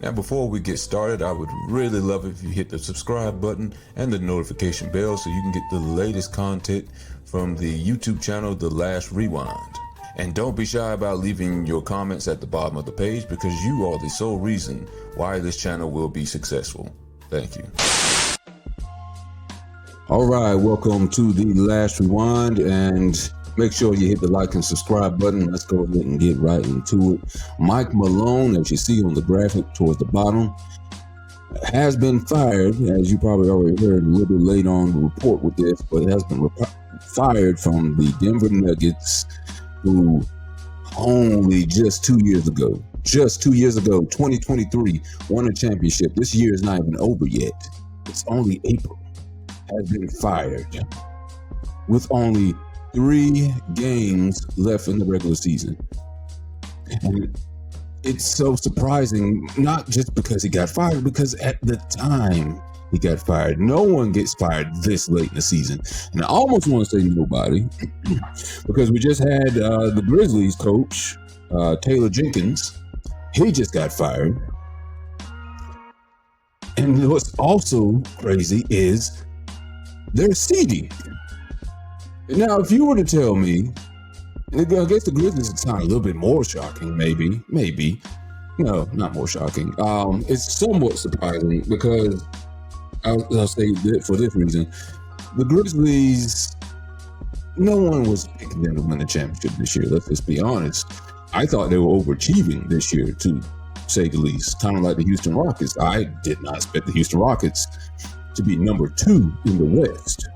Now, before we get started, I would really love it if you hit the subscribe button and the notification bell so you can get the latest content from the YouTube channel, The Last Rewind. And don't be shy about leaving your comments at the bottom of the page because you are the sole reason why this channel will be successful. Thank you. All right, welcome to The Last Rewind, and make sure you hit the like and subscribe button. Let's go ahead and get right into it. Mike Malone, as you see on the graphic towards the bottom, has been fired, as you probably already heard a little bit late on the report with this, but it has been fired from the Denver Nuggets, who only just 2 years ago, 2023, won a championship. This year is not even over yet. It's only April. Has been fired with only 3 games left in the regular season. And it's so surprising, not just because he got fired, because at the time he got fired, no one gets fired this late in the season. And I almost want to say nobody, because we just had the Grizzlies coach, Taylor Jenkins. He just got fired. And what's also crazy is they're seeding. Now, if you were to tell me, and I guess the Grizzlies sound a little bit more shocking, maybe. No, not more shocking. It's somewhat surprising because I'll say that for this reason. The Grizzlies, no one was picking them to win the championship this year. Let's just be honest. I thought they were overachieving this year, to say the least. Kind of like the Houston Rockets. I did not expect the Houston Rockets to be number 2 in the West.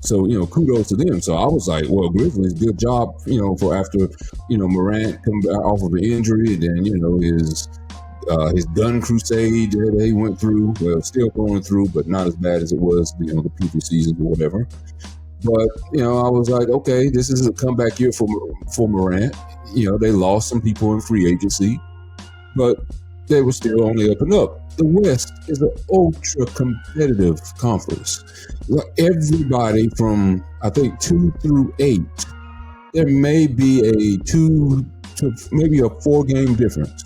So, kudos to them. So I was like, well, Grizzlies, good job, for after, Morant come back off of an injury, and then, his gun crusade that he went through, well, still going through, but not as bad as it was, the previous season or whatever. But, I was like, okay, this is a comeback year for Morant. They lost some people in free agency, but they were still only up and up. The West is an ultra competitive conference. Everybody from, I think, 2 through 8, there may be a 2 to maybe a 4 game difference.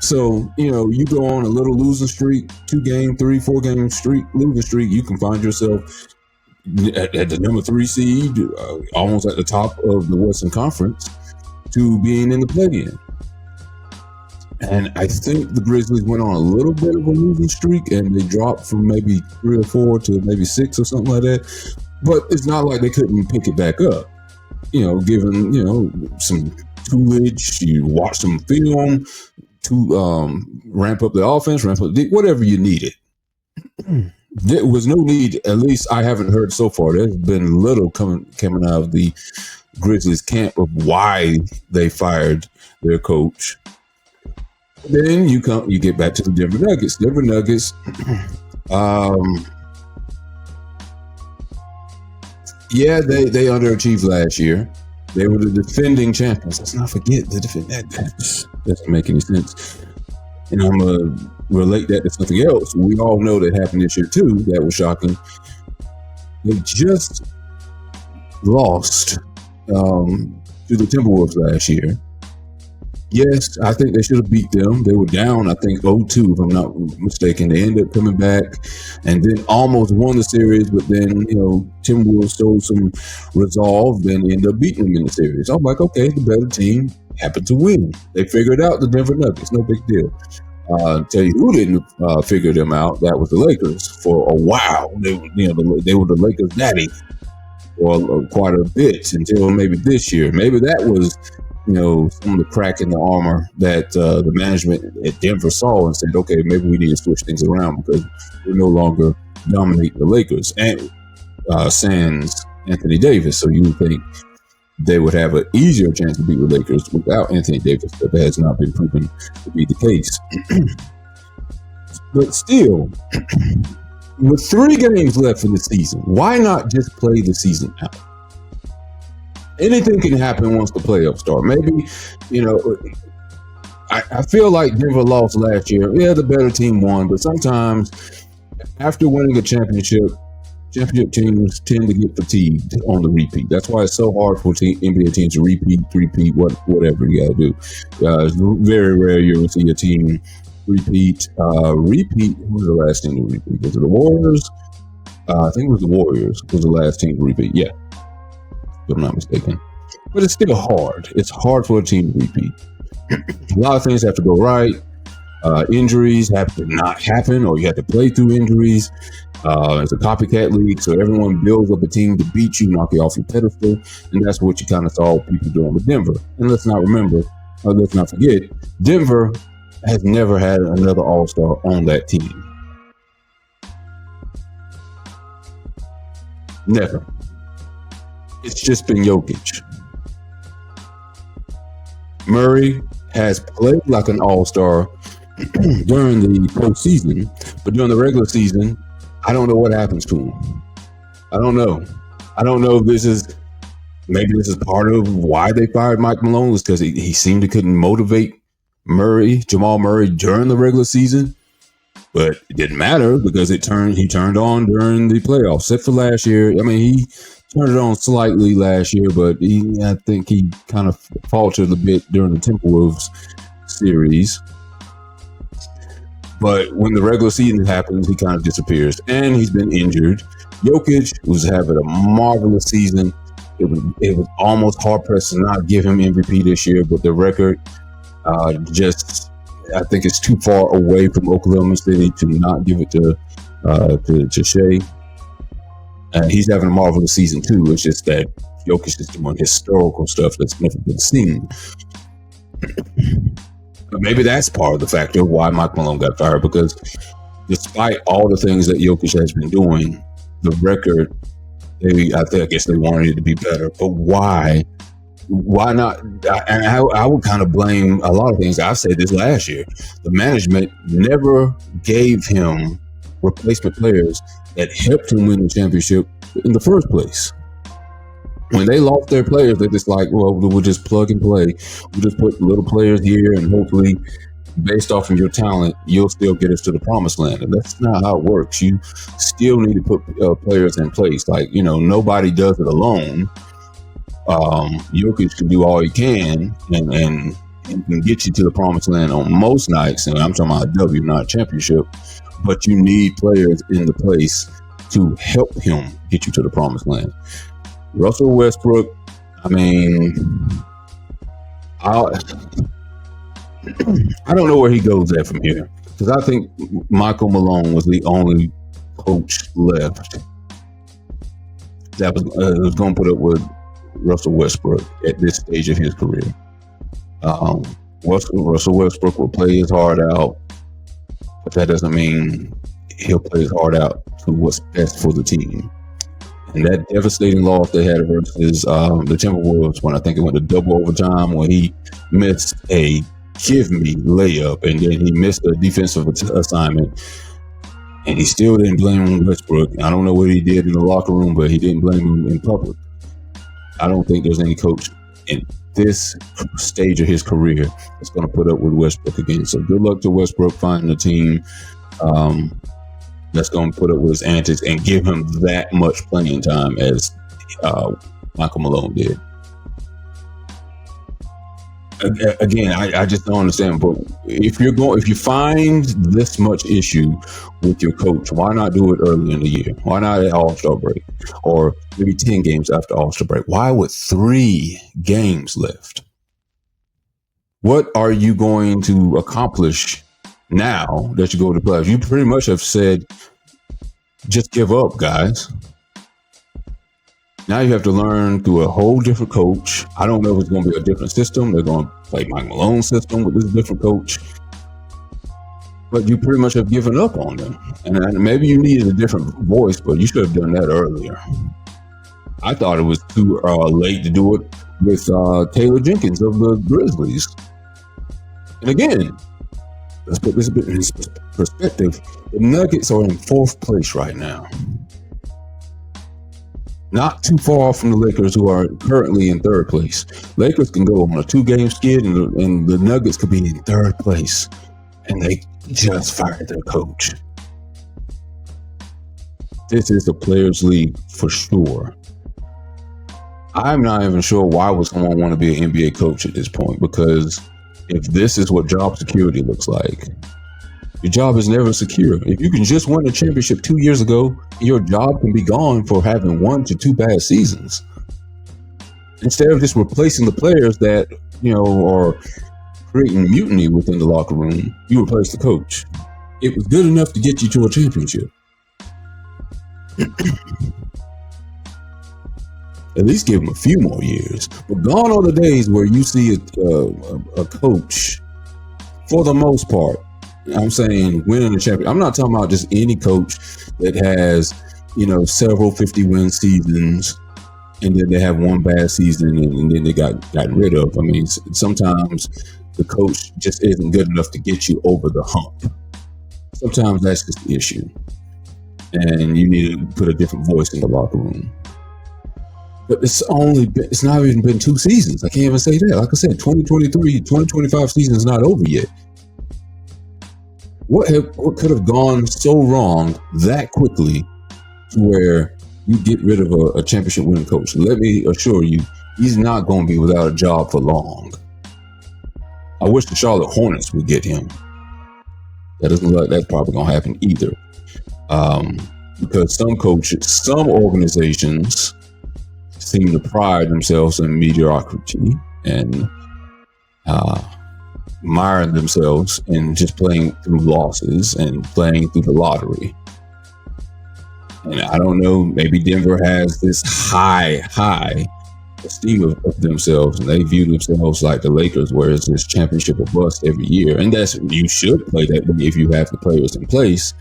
So, you go on a little losing streak, 2 game, 3, 4 game losing streak, you can find yourself at the number 3 seed, almost at the top of the Western Conference, to being in the play-in. And I think the Grizzlies went on a little bit of a losing streak, and they dropped from maybe 3 or 4 to maybe 6 or something like that. But it's not like they couldn't pick it back up. Given, some toolage, you watch some film to ramp up the offense, whatever you needed. There was no need, at least I haven't heard so far. There's been little coming out of the Grizzlies camp of why they fired their coach. Then you get back to the Denver Nuggets. Denver Nuggets, they underachieved last year. They were the defending champions. Let's not forget the that doesn't make any sense. And I'm gonna relate that to something else. We all know that happened this year too. That was shocking. They just lost to the Timberwolves last year. Yes, I think they should have beat them. They were down, I think, 0-2, if I'm not mistaken. They ended up coming back and then almost won the series, but then, Timberwolves showed some resolve, then ended up beating them in the series. I'm like, okay, the better team happened to win. They figured out the Denver Nuggets, no big deal. Tell you who didn't figure them out, that was the Lakers. For a while, they were the Lakers' daddy for quite a bit until maybe this year. Maybe that was some of the crack in the armor that the management at Denver saw and said, okay, maybe we need to switch things around because we no longer dominate the Lakers and sans Anthony Davis. So you would think they would have an easier chance to beat the Lakers without Anthony Davis, but that has not been proven to be the case. But still, with 3 games left in the season, why not just play the season out? Anything can happen once the playoffs start. Maybe, I feel like Denver lost last year. Yeah, the better team won, but sometimes after winning a championship, Championship teams tend to get fatigued on the repeat. That's why it's so hard for NBA teams to repeat, whatever you got to do. It's very rare you'll see a team repeat. Who was the last team to repeat? Was it the Warriors? I think it was the Warriors was the last team to repeat. Yeah, if I'm not mistaken. But it's still hard. It's hard for a team to repeat. A lot of things have to go right. Injuries have to not happen, or you have to play through injuries. It's a copycat league, so everyone builds up a team to beat you, knock you off your pedestal, and that's what you kind of saw people doing with Denver. And let's not forget, Denver has never had another All-Star on that team. Never. It's just been Jokic. Murray has played like an All-Star during the postseason, but during the regular season, I don't know what happens to him. I don't know if this is part of why they fired Mike Malone, was because he seemed to couldn't motivate Jamal Murray during the regular season. But it didn't matter because he turned on during the playoffs, except for last year. I mean, he turned it on slightly last year, but I think he kind of faltered a bit during the Timberwolves series. But when the regular season happens, he kind of disappears, and he's been injured. Jokic was having a marvelous season. It was almost hard pressed to not give him MVP this year, but the record I think it's too far away from Oklahoma City to not give it to Shea. And he's having a marvelous season too. It's just that Jokic is doing historical stuff that's never been seen. But maybe that's part of the factor of why Mike Malone got fired, because despite all the things that Jokic has been doing, the record, I guess they wanted it to be better. But why? Why not? And I would kind of blame a lot of things. I said this last year. The management never gave him replacement players that helped him win the championship in the first place. When they lost their players, they're just like, well, we'll just plug and play. We'll just put little players here, and hopefully, based off of your talent, you'll still get us to the promised land. And that's not how it works. You still need to put players in place. Like, nobody does it alone. Jokic can do all he can and can get you to the promised land on most nights. And I'm talking about a W, not a championship. But you need players in the place to help him get you to the promised land. Russell Westbrook, I mean, I don't know where he goes at from here, because I think Michael Malone was the only coach left that was going to put up with Russell Westbrook at this stage of his career. Russell Westbrook will play his heart out, but that doesn't mean he'll play his heart out to what's best for the team. And that devastating loss they had versus the Timberwolves, when I think it went to double overtime, when he missed a give me layup, and then he missed a defensive assignment, and he still didn't blame Westbrook. I don't know what he did in the locker room, but he didn't blame him in public. I don't think there's any coach in this stage of his career that's going to put up with Westbrook again. So good luck to Westbrook finding a team that's going to put up with his antics and give him that much playing time as Michael Malone did. Again, I just don't understand. But if you find this much issue with your coach, why not do it early in the year? Why not at All-Star break, or maybe 10 games after All-Star break? Why with 3 games left? What are you going to accomplish now that you go to the playoffs? You pretty much have said, just give up, guys. Now you have to learn through a whole different coach. I don't know if it's going to be a different system. They're going to play Mike Malone's system with this different coach. But you pretty much have given up on them. And maybe you needed a different voice, but you should have done that earlier. I thought it was too late to do it with Taylor Jenkins of the Grizzlies. And again, let's put this a bit in perspective. The Nuggets are in 4th place right now. Not too far off from the Lakers, who are currently in 3rd place. Lakers can go on a 2-game skid, and the Nuggets could be in 3rd place. And they just fired their coach. This is a players' league for sure. I'm not even sure why would someone want to be an NBA coach at this point, because if this is what job security looks like, your job is never secure. If you can just win a championship 2 years ago, your job can be gone for having 1 to 2 bad seasons. Instead of just replacing the players that, are creating mutiny within the locker room, you replace the coach. It was good enough to get you to a championship. At least give him a few more years. But gone are the days where you see a coach, for the most part, I'm saying winning a championship. I'm not talking about just any coach that has, several 50-win seasons, and then they have one bad season and then they got rid of. I mean, sometimes the coach just isn't good enough to get you over the hump. Sometimes that's just the issue. And you need to put a different voice in the locker room. But it's not even been 2 seasons. I can't even say that. Like I said, 2025 season is not over yet. What could have gone so wrong that quickly to where you get rid of a championship winning coach? Let me assure you, he's not going to be without a job for long. I wish the Charlotte Hornets would get him. That doesn't look like that's probably going to happen either. Because some organizations seem to pride themselves in mediocrity and mire themselves in just playing through losses and playing through the lottery. And I don't know, maybe Denver has this high esteem of themselves, and they view themselves like the Lakers, where it's this championship or bust every year. And you should play that way if you have the players in place,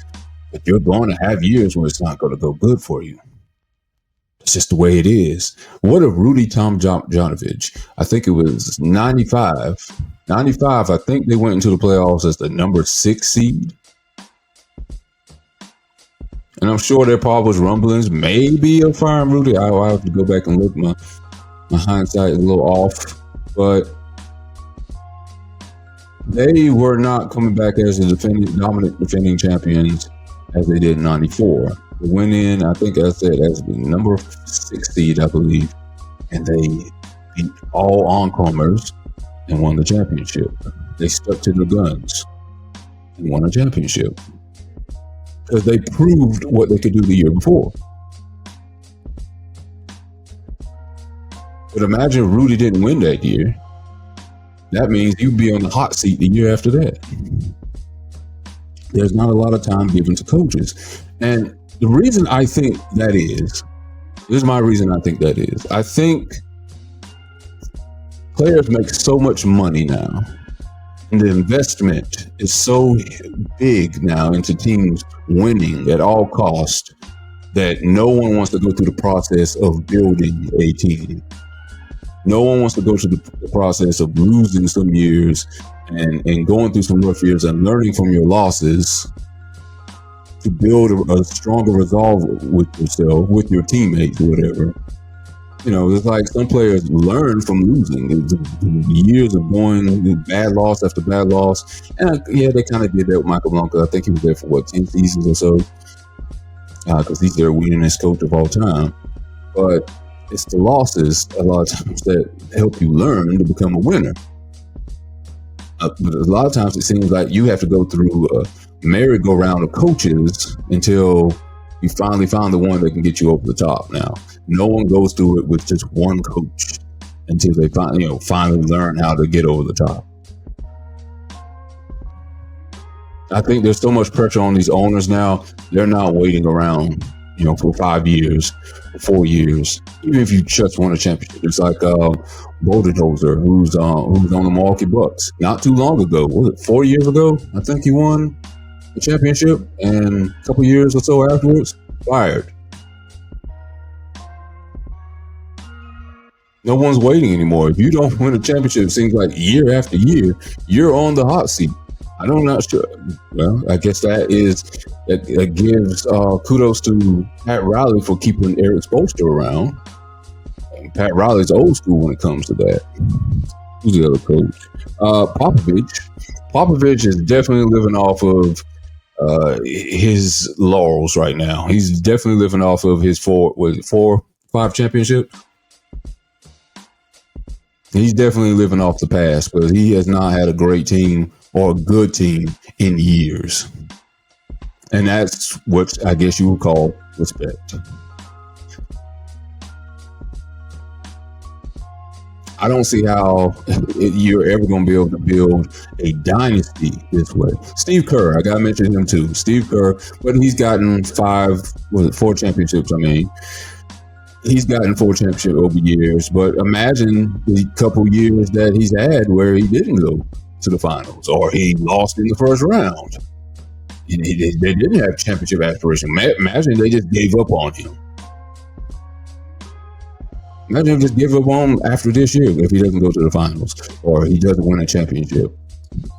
but you're going to have years where it's not going to go good for you. It's just the way it is. What if Rudy Tomjanovich, I think it was 95, I think they went into the playoffs as the number 6 seed. And I'm sure there probably was rumblings, maybe of firing Rudy. I'll have to go back and look. My hindsight is a little off. But they were not coming back as the dominant defending champions as they did in 94. They went in, I think I said, as the number 6 seed, I believe. And they beat all oncomers and won the championship. They stuck to their guns and won a championship, because they proved what they could do the year before. But imagine if Rudy didn't win that year. That means you'd be on the hot seat the year after that. There's not a lot of time given to coaches. And the reason I think that is, this is my reason I think that is, I think players make so much money now, and the investment is so big now into teams winning at all costs that no one wants to go through the process of building a team. No one wants to go through the process of losing some years and going through some rough years and learning from your losses to build a stronger resolve with yourself, with your teammates, or whatever. It's like some players learn from losing. Years of going bad loss after bad loss. And they kind of did that with Michael Malone, because I think he was there for 10 seasons or so, because he's their winningest coach of all time. But it's the losses a lot of times that help you learn to become a winner. But a lot of times it seems like you have to go through a merry-go-round of coaches until you finally found the one that can get you over the top. Now, no one goes through it with just one coach until they finally learn how to get over the top. I think there's so much pressure on these owners now. They're not waiting around, for 5 years, 4 years. Even if you just won a championship, it's like Bodenholzer, who's on the Milwaukee Bucks. Not too long ago, was it 4 years ago? I think he won the championship, and a couple years or so afterwards, fired. No one's waiting anymore. If you don't win a championship, it seems like year after year, you're on the hot seat. I'm not sure. Well, I guess that gives kudos to Pat Riley for keeping Eric Spoelstra around. And Pat Riley's old school when it comes to that. Who's the other coach? Popovich. Popovich is definitely living off of his laurels right now. He's definitely living off of his five championship. He's definitely living off the past because he has not had a great team or a good team in years. And that's what I guess you would call respect. I don't see how you're ever going to be able to build a dynasty this way. Steve Kerr, I got to mention him too. Steve Kerr, but he's gotten four championships. I mean, he's gotten four championships over years, but imagine the couple years that he's had where he didn't go to the finals or he lost in the first round. They didn't have championship aspiration. Imagine they just gave up on him. Imagine just give up on him after this year if he doesn't go to the finals or he doesn't win a championship.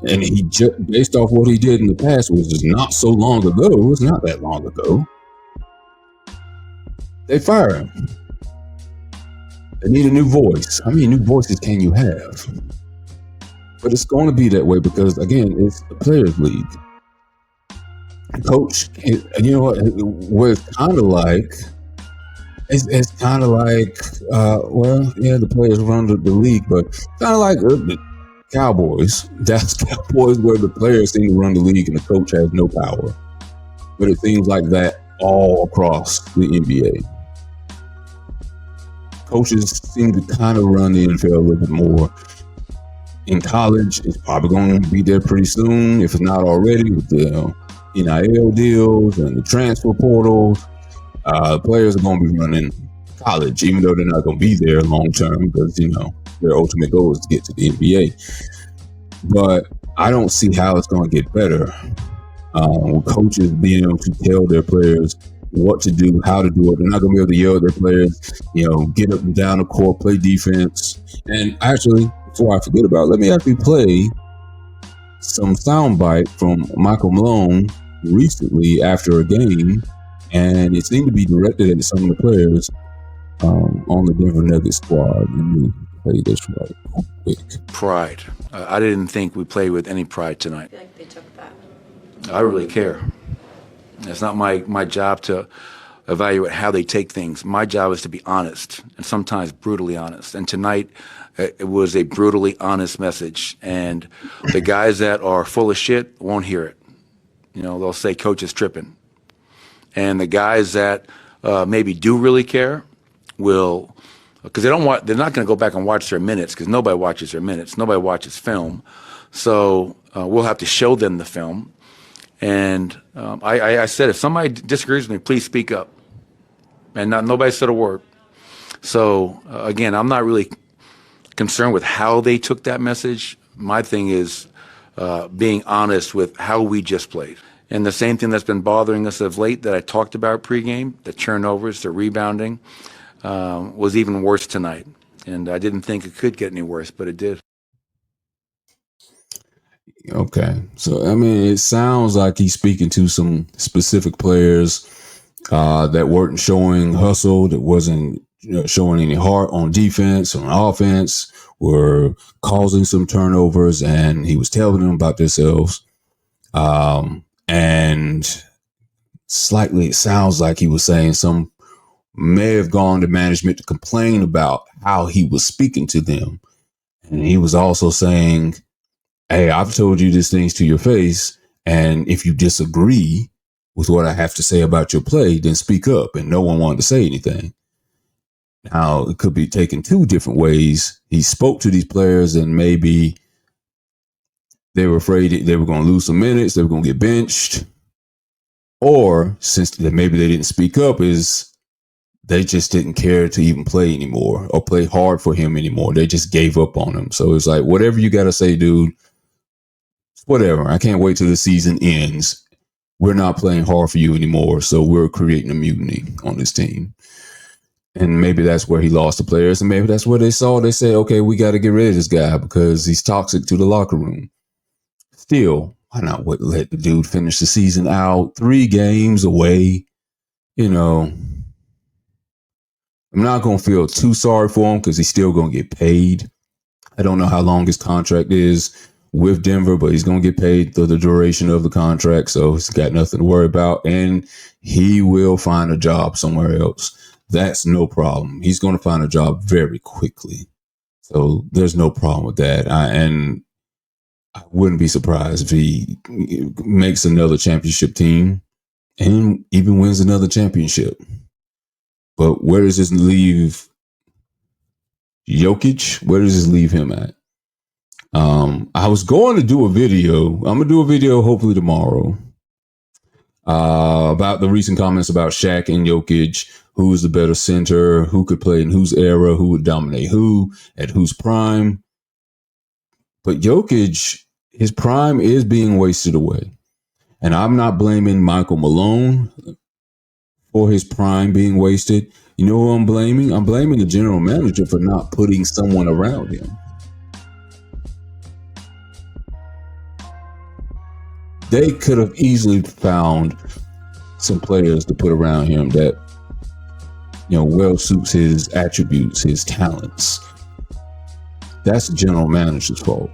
And he just, based off what he did in the past, which is not so long ago, it was not that long ago, they fire him. They need a new voice. How many new voices can you have? But it's going to be that way because, again, it's the Players League. Coach, you know what it's kind of like? It's kind of like, the players run the league, but kind of like the Cowboys. That's Cowboys where the players seem to run the league and the coach has no power. But it seems like that all across the NBA. Coaches seem to kind of run the NFL a little bit more. In college, it's probably going to be there pretty soon, if it's not already, with the NIL deals and the transfer portals. Players are going to be running college, even though they're not going to be there long term because, their ultimate goal is to get to the NBA. But I don't see how it's going to get better. Coaches being able to tell their players what to do, how to do it. They're not going to be able to yell at their players, get up and down the court, play defense. And actually, before I forget about it, let me actually play some soundbite from Michael Malone recently after a game. And it seemed to be directed at some of the players on the Denver Nuggets squad. Let me play this right quick. Pride. I didn't think we played with any pride tonight. I feel like they took that. I really care. It's not my job to evaluate how they take things. My job is to be honest, and sometimes brutally honest. And tonight, it was a brutally honest message. And the guys that are full of shit won't hear it. They'll say, Coach is tripping. And the guys that maybe do really care will, because they're not going to go back and watch their minutes because nobody watches their minutes. Nobody watches film. So we'll have to show them the film. And I said, if somebody disagrees with me, please speak up. And nobody said a word. So again, I'm not really concerned with how they took that message. My thing is being honest with how we just played. And the same thing that's been bothering us of late that I talked about pregame, the turnovers, the rebounding, was even worse tonight. And I didn't think it could get any worse, but it did. Okay. So, it sounds like he's speaking to some specific players that weren't showing hustle, that wasn't showing any heart on defense, on offense, were causing some turnovers, and he was telling them about themselves. And slightly, it sounds like he was saying some may have gone to management to complain about how he was speaking to them. And he was also saying, hey, I've told you these things to your face. And if you disagree with what I have to say about your play, then speak up. And no one wanted to say anything. Now, it could be taken two different ways. He spoke to these players and maybe they were afraid they were going to lose some minutes. They were going to get benched. Or since maybe they didn't speak up, is they just didn't care to even play anymore or play hard for him anymore. They just gave up on him. So it's like, whatever you got to say, dude, whatever. I can't wait till the season ends. We're not playing hard for you anymore. So we're creating a mutiny on this team. And maybe that's where he lost the players. And maybe that's where they saw. They say, okay, we got to get rid of this guy because he's toxic to the locker room. Still, why not let the dude finish the season out? 3 games away. I'm not going to feel too sorry for him because he's still going to get paid. I don't know how long his contract is, with Denver, but he's going to get paid through the duration of the contract, so he's got nothing to worry about, and he will find a job somewhere else. That's no problem. He's going to find a job very quickly, so there's no problem with that. And I wouldn't be surprised if he makes another championship team and even wins another championship. But where does this leave Jokic? Where does this leave him at? I was going to do a video. I'm going to do a video hopefully tomorrow about the recent comments about Shaq and Jokic, who's the better center, who could play in whose era, who would dominate who, at whose prime. But Jokic, his prime is being wasted away. And I'm not blaming Michael Malone for his prime being wasted. You know who I'm blaming? I'm blaming the general manager for not putting someone around him. They could have easily found some players to put around him that, well suits his attributes, his talents. That's the general manager's fault.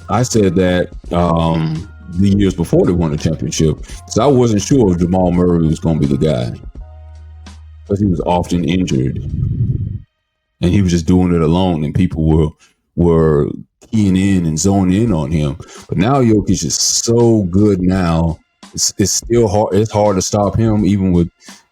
I said that the years before they won the championship, because I wasn't sure if Jamal Murray was going to be the guy, because he was often injured, and he was just doing it alone, and people were keying in and zoning in on him. But now Jokic is so good now, it's still hard. It's hard to stop him, even with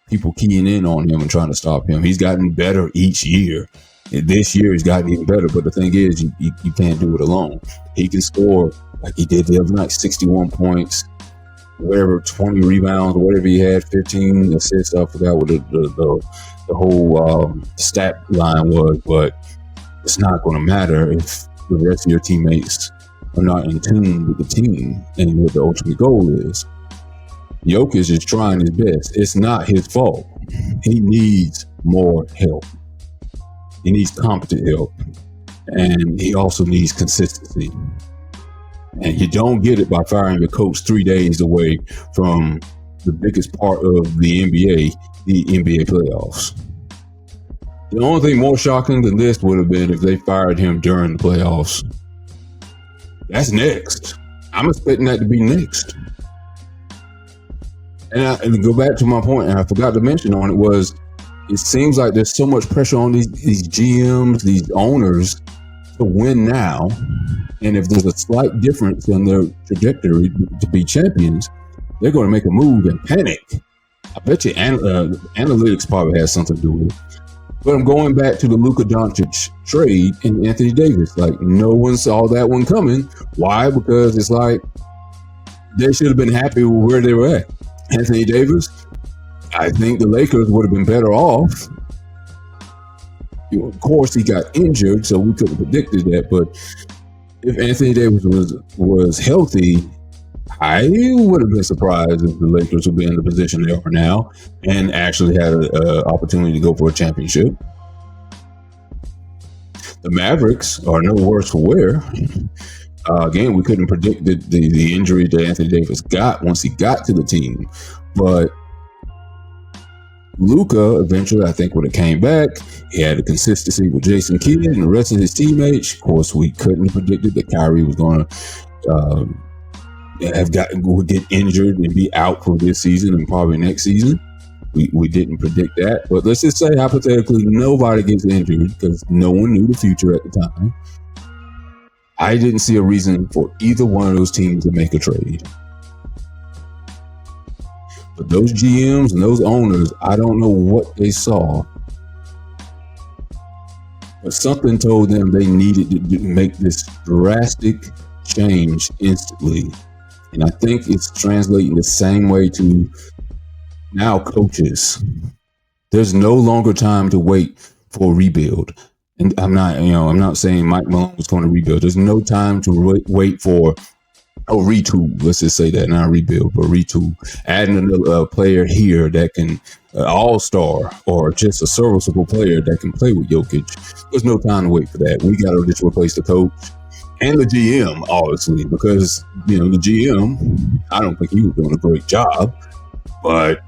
people keying in on him and trying to stop him. He's gotten better each year. This year he's gotten even better, but the thing is, you can't do it alone. He can score like he did the other night, 61 points, whatever, 20 rebounds, whatever he had, 15 assists. I forgot what the whole stat line was, but it's not going to matter if the rest of your teammates are not in tune with the team and what the ultimate goal is. Jokic is trying his best. It's not his fault. He needs more help. He needs competent help. And he also needs consistency. And you don't get it by firing your coach 3 days away from the biggest part of the NBA playoffs. The only thing more shocking than this would have been if they fired him during the playoffs. That's next. I'm expecting that to be next. And to go back to my point, and I forgot to mention on it, was it seems like there's so much pressure on these GMs, these owners, to win now. And if there's a slight difference in their trajectory to be champions, they're going to make a move and panic. I bet you analytics probably has something to do with it. But I'm going back to the Luka Doncic trade and Anthony Davis. Like, no one saw that one coming. Why? Because it's like they should have been happy with where they were at. Anthony Davis, I think the Lakers would have been better off. Of course, he got injured, so we couldn't have predicted that. But if Anthony Davis was healthy, I would have been surprised if the Lakers would be in the position they are now and actually had an opportunity to go for a championship. The Mavericks are no worse for wear. Again, we couldn't predict the injury that Anthony Davis got once he got to the team. But Luka eventually, I think, when it came back, he had a consistency with Jason Kidd and the rest of his teammates. Of course, we couldn't have predicted that Kyrie was going to would get injured and be out for this season and probably next season. We didn't predict that. But let's just say, hypothetically, nobody gets injured because no one knew the future at the time. I didn't see a reason for either one of those teams to make a trade. But those GMs and those owners, I don't know what they saw, but something told them they needed to make this drastic change instantly. And I think it's translating the same way to now coaches. There's no longer time to wait for a rebuild. And I'm not saying Mike Malone was going to rebuild. There's no time to wait for a retool. Let's just say that, not a rebuild, but a retool. Adding another player here that can all-star or just a serviceable player that can play with Jokic. There's no time to wait for that. We got to just replace the coach and the GM, obviously, because the GM, I don't think he was doing a great job. But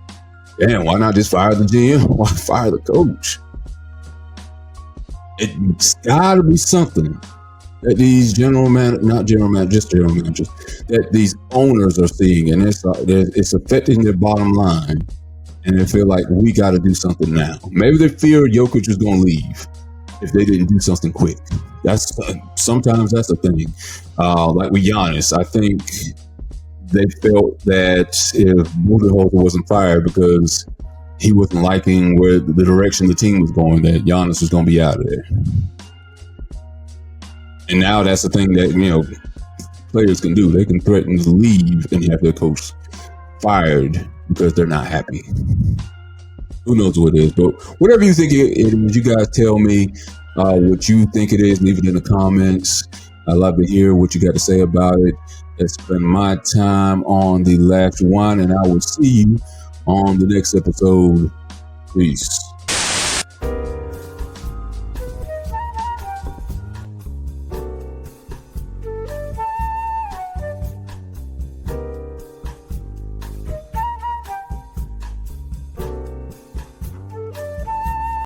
damn, why not just fire the GM? Why fire the coach? It's got to be something that these not general man, just general managers, that these owners are seeing, and it's affecting their bottom line, and they feel like we got to do something now. Maybe they fear Jokic is going to leave if they didn't do something quick. Sometimes that's the thing. Like with Giannis, I think they felt that if Budenholzer wasn't fired because he wasn't liking where the direction the team was going, that Giannis was going to be out of there. And now that's the thing that, players can do. They can threaten to leave and have their coach fired because they're not happy. Who knows what it is? But whatever you think it is, you guys tell me what you think it is. Leave it in the comments. I'd love to hear what you got to say about it. It's been my time on The Last One, and I will see you on the next episode. Peace.